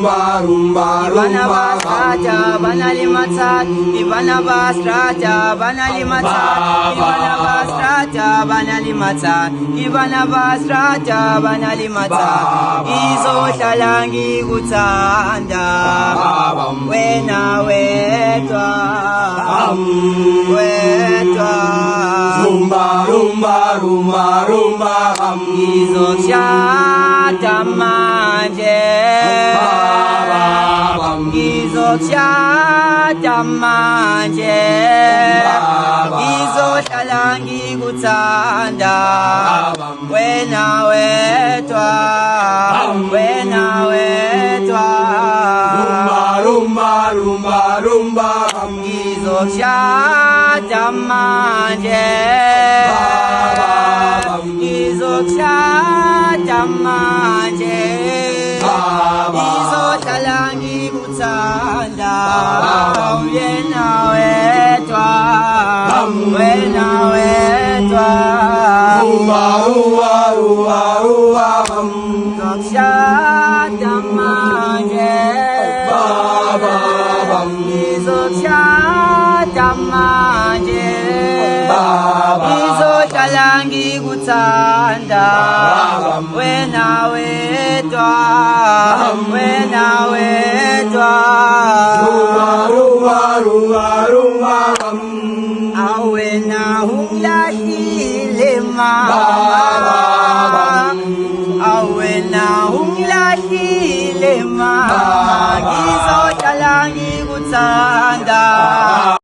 rumba rumba Ibana basraja banali matsat Ibana basraja banali matsat Ibana basraja banali matsat Ibana basraja banali matsat Izohlala ngikuthanda wena wedwa wedwa rumba rumba rumba rumba Ngizokushada manje Ngizokushada manje Ngizohlala ngikuthanda wena wedwa wena wedwa rumba rumba rumba Ngizokushada manje Ngizokushada manje Ngizohlala ngikuthanda wena wedwa wena wedwa Ngizokushada manje Ngizokushada manje Ngizohlala ngikuthanda wena wedwa wena wedwa awena ungilahlile mama awena ungilahlile mama Ngizohlala ngikuthanda